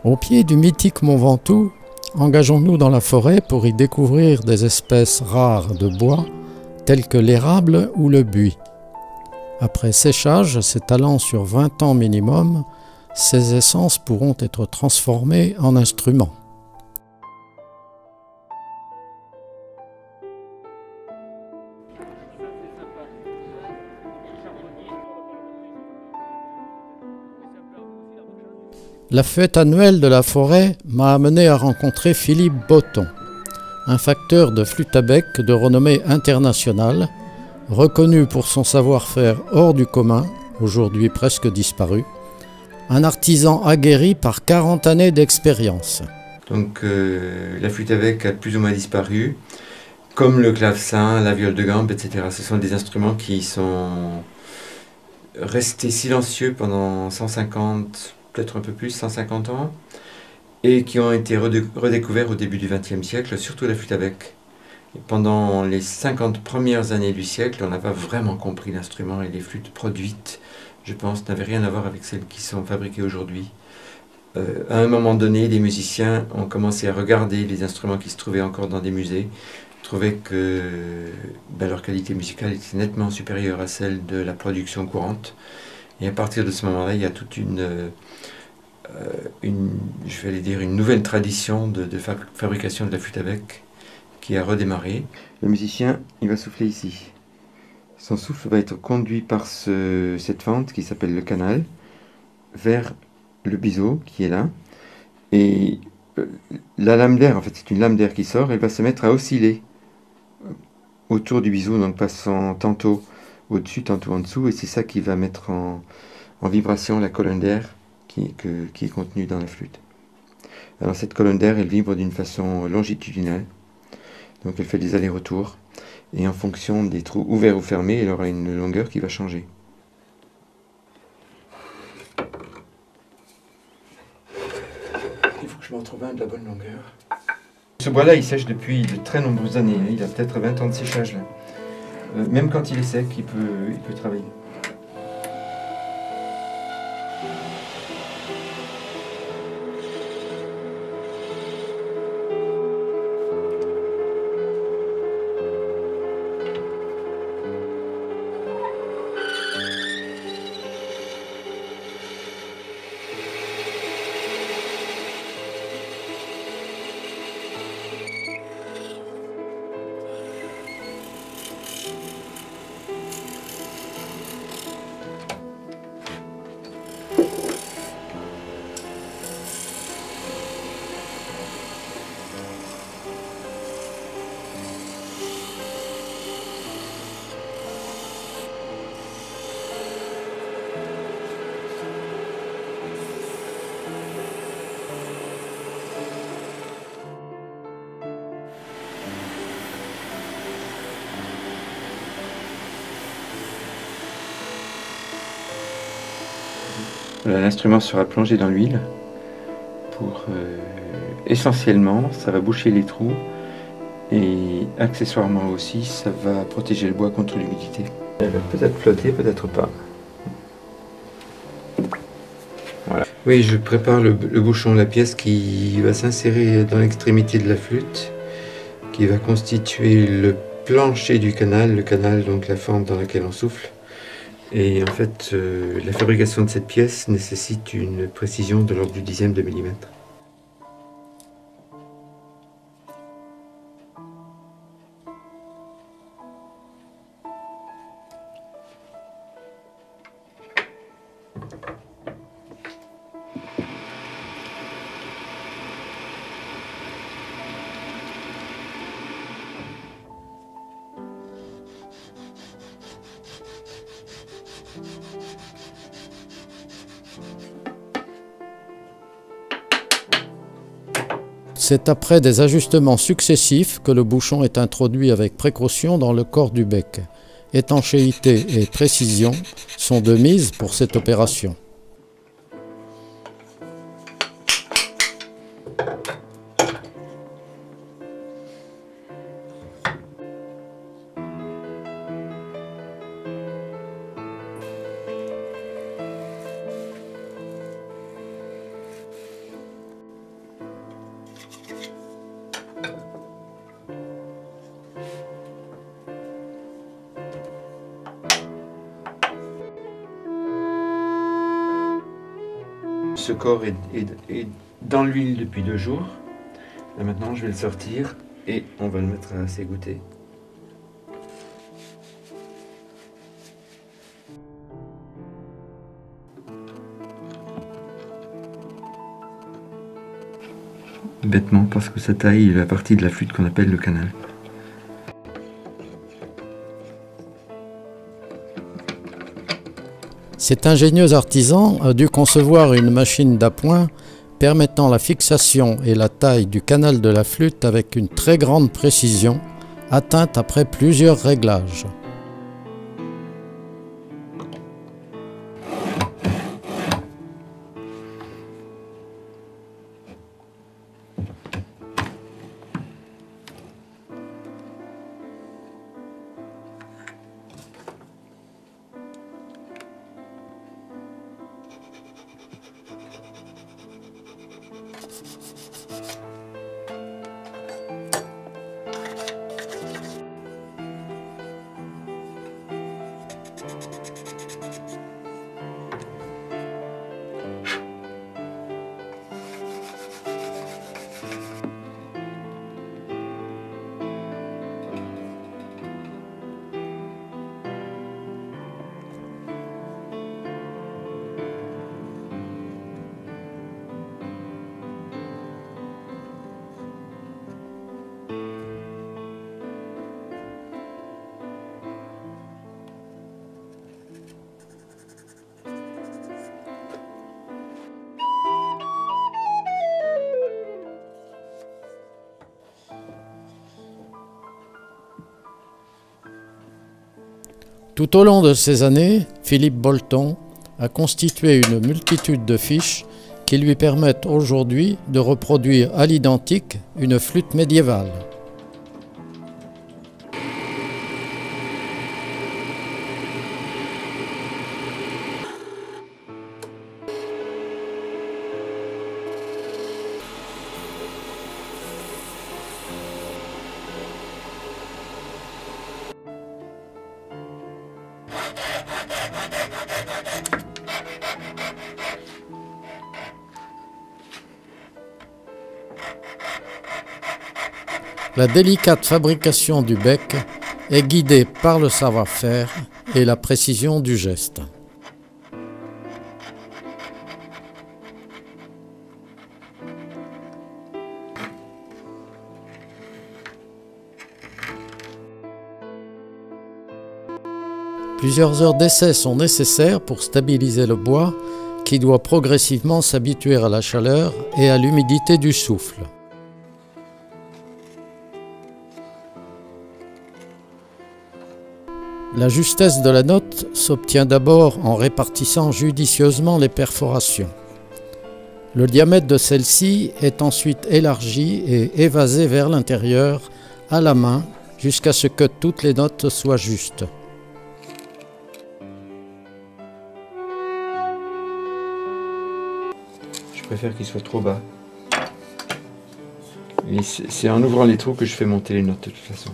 Au pied du mythique Mont Ventoux, engageons-nous dans la forêt pour y découvrir des espèces rares de bois telles que l'érable ou le buis. Après séchage s'étalant sur 20 ans minimum, ces essences pourront être transformées en instruments. La fête annuelle de la forêt m'a amené à rencontrer Philippe Botton, un facteur de flûte à bec de renommée internationale, reconnu pour son savoir-faire hors du commun, aujourd'hui presque disparu, un artisan aguerri par 40 années d'expérience. Donc la flûte à bec a plus ou moins disparu, comme le clavecin, la viole de gambe, etc. Ce sont des instruments qui sont restés silencieux pendant 150, peut-être un peu plus, 150 ans, et qui ont été redécouverts au début du XXe siècle, surtout la flûte à bec. Et pendant les 50 premières années du siècle, on n'a pas vraiment compris l'instrument, et les flûtes produites, je pense, n'avaient rien à voir avec celles qui sont fabriquées aujourd'hui. À un moment donné, les musiciens ont commencé à regarder les instruments qui se trouvaient encore dans des musées, trouvaient que leur qualité musicale était nettement supérieure à celle de la production courante. Et à partir de ce moment-là, il y a toute je vais aller dire, une nouvelle tradition de fabrication de la flûte à bec qui a redémarré. Le musicien, il va souffler ici. Son souffle va être conduit par cette fente qui s'appelle le canal vers le biseau qui est là. Et la lame d'air, en fait, c'est une lame d'air qui sort, elle va se mettre à osciller autour du biseau, donc passant tantôt au-dessus, tantôt en dessous, et c'est ça qui va mettre en vibration la colonne d'air qui est contenue dans la flûte. Alors cette colonne d'air, elle vibre d'une façon longitudinale, donc elle fait des allers-retours, et en fonction des trous ouverts ou fermés, elle aura une longueur qui va changer. Il faut que je m'en trouve un de la bonne longueur. Ce bois-là, il sèche depuis de très nombreuses années. Il a peut-être 20 ans de séchage là. Même quand il est sec, il peut travailler. L'instrument sera plongé dans l'huile pour essentiellement, ça va boucher les trous et accessoirement aussi, ça va protéger le bois contre l'humidité. Elle va peut-être flotter, peut-être pas. Voilà. Oui, je prépare le bouchon, la pièce qui va s'insérer dans l'extrémité de la flûte, qui va constituer le plancher du canal, le canal donc la fente dans laquelle on souffle. Et en fait, la fabrication de cette pièce nécessite une précision de l'ordre du dixième de millimètre. C'est après des ajustements successifs que le bouchon est introduit avec précaution dans le corps du bec. Étanchéité et précision sont de mise pour cette opération. Ce corps est dans l'huile depuis 2 jours. Là maintenant, je vais le sortir et on va le mettre à s'égoutter. Bêtement, parce que ça taille la partie de la flûte qu'on appelle le canal. Cet ingénieux artisan a dû concevoir une machine d'appoint permettant la fixation et la taille du canal de la flûte avec une très grande précision, atteinte après plusieurs réglages. Tout au long de ces années, Philippe Bolton a constitué une multitude de fiches qui lui permettent aujourd'hui de reproduire à l'identique une flûte médiévale. La délicate fabrication du bec est guidée par le savoir-faire et la précision du geste. Plusieurs heures d'essai sont nécessaires pour stabiliser le bois qui doit progressivement s'habituer à la chaleur et à l'humidité du souffle. La justesse de la note s'obtient d'abord en répartissant judicieusement les perforations. Le diamètre de celle-ci est ensuite élargi et évasé vers l'intérieur à la main jusqu'à ce que toutes les notes soient justes. Je préfère qu'il soit trop bas. Et c'est en ouvrant les trous que je fais monter les notes de toute façon.